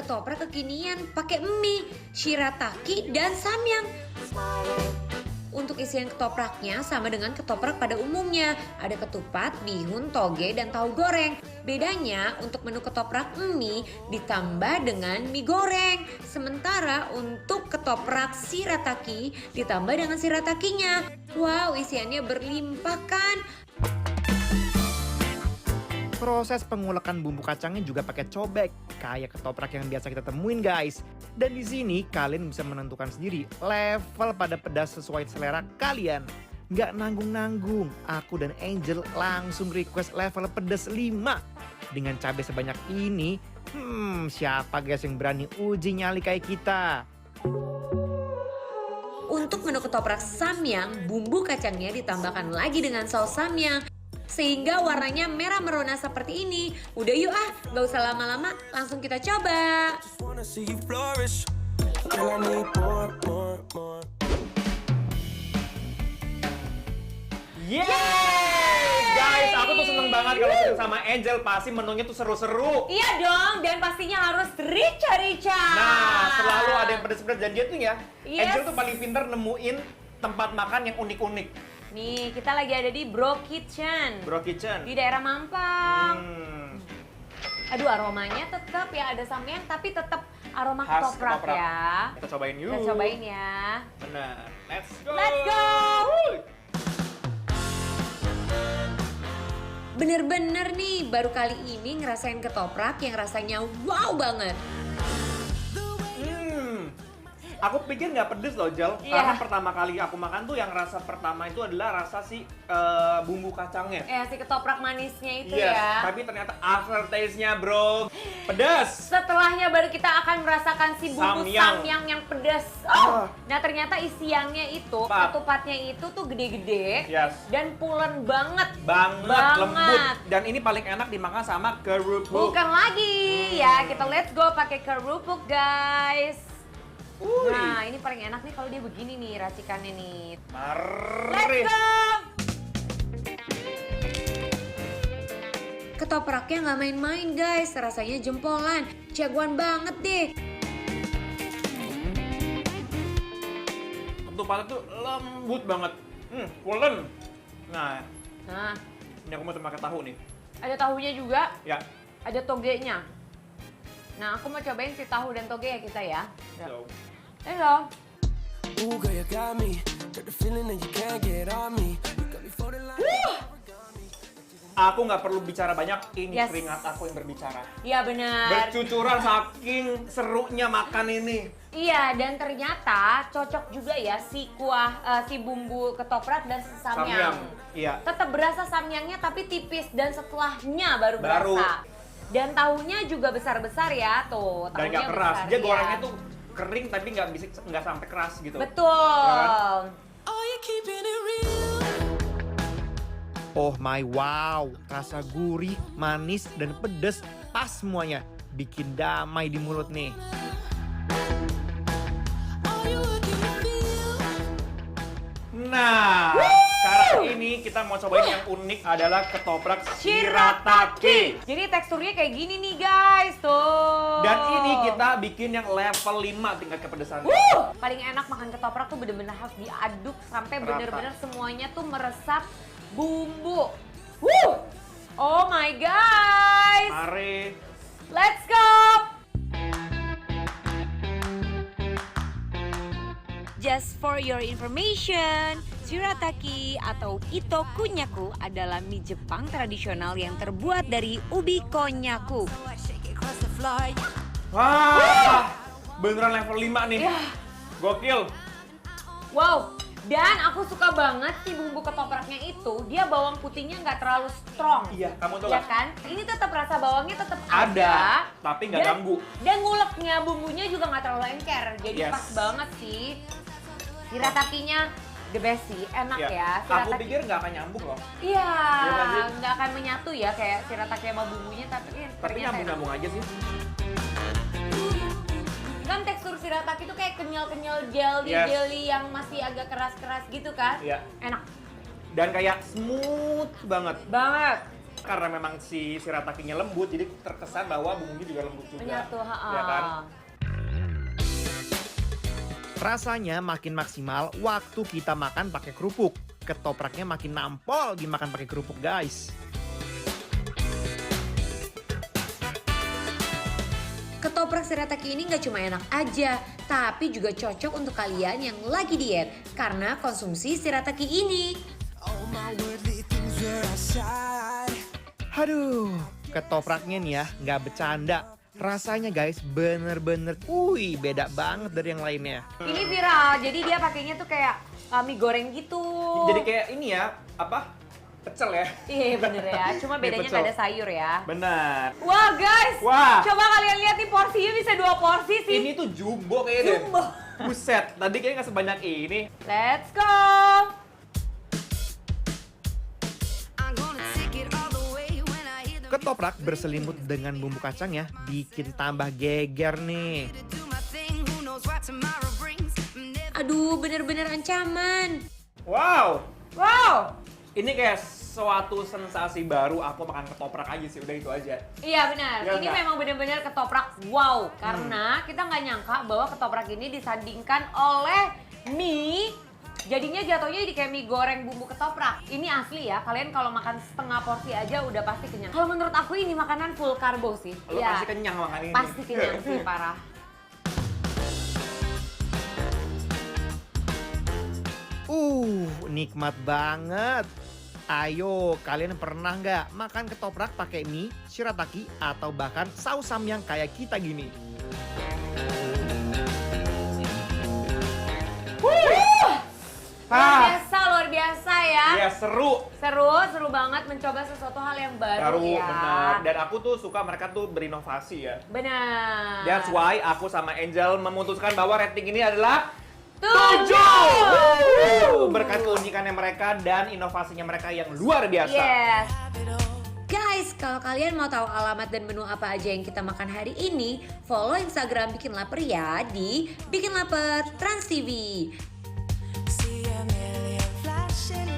ketoprak kekinian pakai mie, shirataki, dan samyang. Untuk isian ketopraknya sama dengan ketoprak pada umumnya. Ada ketupat, bihun, toge, dan tahu goreng. Bedanya untuk menu ketoprak mie ditambah dengan mie goreng. Sementara untuk ketoprak shirataki ditambah dengan shiratakinya. Wow, isiannya berlimpah kan? Proses pengulekan bumbu kacangnya juga pakai cobek, kayak ketoprak yang biasa kita temuin guys. Dan di sini kalian bisa menentukan sendiri level pada pedas sesuai selera kalian. Nggak nanggung-nanggung, aku dan Angel langsung request level pedas 5. Dengan cabai sebanyak ini, siapa guys yang berani uji nyali kayak kita? Untuk menu ketoprak samyang, bumbu kacangnya ditambahkan lagi dengan saus samyang. Sehingga warnanya merah merona seperti ini. Udah yuk gak usah lama-lama, langsung kita coba. Yeay! Guys, aku tuh seneng banget kalau sering sama Angel, pasti menunya tuh seru-seru. Iya dong, dan pastinya harus rica-rica. Nah, selalu ada yang pedes-pedes dan dia tuh ya, Yes. Angel tuh paling pintar nemuin tempat makan yang unik-unik. Nih, kita lagi ada di Bro Kitchen. Bro Kitchen. Di daerah Mampang. Hmm. Aduh, aromanya tetap ya ada samyang, tapi tetap aroma Khas ketoprak ketoprak. ya. Kita cobain yuk. Kita cobain ya. Benar. Let's go. Let's go. Wuh. Bener-bener nih, baru kali ini ngerasain ketoprak yang rasanya wow banget. Aku pikir nggak pedes loh, Jel. Iya. Karena pertama kali aku makan tuh yang rasa pertama itu adalah rasa si bumbu kacangnya. Si ketoprak manisnya itu Yes, ya. tapi ternyata aftertaste-nya bro, pedas. Setelahnya baru kita akan merasakan si bumbu Samyang. samyang yang pedas. Ah. Nah ternyata isiannya itu, Pak. ketupatnya itu tuh gede-gede Yes. dan pulen banget. Banget, lembut. Dan ini paling enak dimakan sama kerupuk. Bukan lagi ya, kita let's go pakai kerupuk guys. Nah ini paling enak nih kalau dia begini nih racikannya nih. Let's Mari. go! Ketopraknya nggak main-main guys, rasanya jempolan, jagoan banget deh. Ketupatnya tuh lembut banget. Pulen. Nah, Nah, ini aku mau pakai tahu nih. ada tahunya juga, Ya. ada togenya. Nah, aku mau cobain si tahu dan toge ya kita ya. So. Ayo. Ooh, girl, you got me. Got the feeling that you can't get on me. You got me folding like Aku nggak perlu bicara banyak, ini Yes. keringat aku yang berbicara. Iya benar. Bercucuran saking serunya makan ini. Iya, dan ternyata cocok juga ya si kuah, si bumbu ketoprak dan samyang. Samyang, iya. Tetap berasa samyangnya tapi tipis dan setelahnya baru Baru. berasa. Dan tahunya juga besar-besar ya, tuh. Dan Tahunya nggak keras. besar, Dia iya. gorengnya tuh kering tapi nggak sampai keras gitu. Betul. oh, you keeping it real. Oh my wow, rasa gurih, manis, dan pedas pas semuanya. Bikin damai di mulut nih. Oh, you working the feel. Nah, sekarang ini kita mau cobain yang unik adalah ketoprak shirataki. Jadi teksturnya kayak gini nih guys, tuh. Dan ini kita bikin yang level 5 tingkat kepedesannya. Paling enak makan ketoprak tuh bener-bener harus diaduk sampai Rata. bener-bener semuanya tuh meresap bumbu. Oh my guys, Mari. let's go. Just for your information, shirataki atau ito konyaku adalah mie Jepang tradisional yang terbuat dari ubi konyaku. Shake it across the floor. Wah, beneran level 5 nih. Ya. Gokil. Wow, dan aku suka banget si bumbu ketopraknya itu, dia bawang putihnya nggak terlalu strong. Iya, kamu tuh Ya lah. kan? Ini tetap rasa bawangnya tetap Ada, tapi nggak Dan- ganggu. Dan nguleknya bumbunya juga nggak terlalu lengker, jadi Yes. pas banget sih. Shiratakinya the best sih, enak ya. Aku pikir nggak akan nyambung loh. Iya, Iya kan sih? nggak akan menyatu ya kayak shirataki sama bumbunya, tapi Tapi ternyata enak. nyambung-nyambung aja sih. Kan tekstur shirataki tuh kayak kenyal-kenyal jelly Yes. jelly yang masih agak keras-keras gitu kan? Iya. Enak Dan kayak smooth banget. banget. Karena memang si shiratakinya lembut, jadi terkesan bahwa bumbunya juga lembut juga. Menyatu, Ya kan? Rasanya makin maksimal waktu kita makan pakai kerupuk. Ketopraknya makin nampol dimakan pakai kerupuk, guys. Ketoprak shirataki ini nggak cuma enak aja, tapi juga cocok untuk kalian yang lagi diet karena konsumsi shirataki ini. All my worldly things were outside. Aduh, ketopraknya nih ya, nggak bercanda. Rasanya guys bener-bener, beda banget dari yang lainnya. Ini viral, jadi dia pakainya tuh kayak mie goreng gitu. Jadi kayak ini ya, apa? Pecel ya? Iya bener ya, cuma Mie bedanya pecel. nggak ada sayur ya. Benar. Wah guys, Wah. coba kalian lihat nih porsinya bisa 2 porsi sih. Ini tuh jumbo kayaknya. Jumbo. Buset, tadi kayaknya nggak sebanyak ini. Let's go. I'm gonna take it all the way when I hear the Ketoprak berselimut dengan bumbu kacangnya bikin tambah geger nih. do my thing. Who knows what tomorrow brings? Never Aduh, bener-bener ancaman. Wow, Wow. ini kayak suatu sensasi baru aku makan ketoprak aja sih, udah itu aja. Iya benar, Iya ini nggak? memang benar-benar ketoprak wow. Karena kita nggak nyangka bahwa ketoprak ini disandingkan oleh mie. Jadinya jatuhnya jadi kayak mie goreng bumbu ketoprak. Ini asli ya, kalian kalau makan setengah porsi aja udah pasti kenyang. Kalau menurut aku ini makanan full karbo sih. Lo Iya, pasti kenyang makan ini. pasti kenyang sih, parah. Nikmat banget. Ayo, kalian pernah nggak makan ketoprak pakai mie, shirataki, atau bahkan saus samyang kayak kita gini? Luar biasa ya. Ya seru. Seru banget mencoba sesuatu hal yang baru, ya. Benar. Dan aku tuh suka mereka tuh berinovasi ya. Benar. That's why aku sama Angel memutuskan bahwa rating ini adalah 7. Berkat keunikannya mereka dan inovasinya mereka yang luar biasa. Yes. Guys, kalau kalian mau tahu alamat dan menu apa aja yang kita makan hari ini, follow Instagram Bikin Lapar ya di Bikin Lapar Trans TV. see a million flashing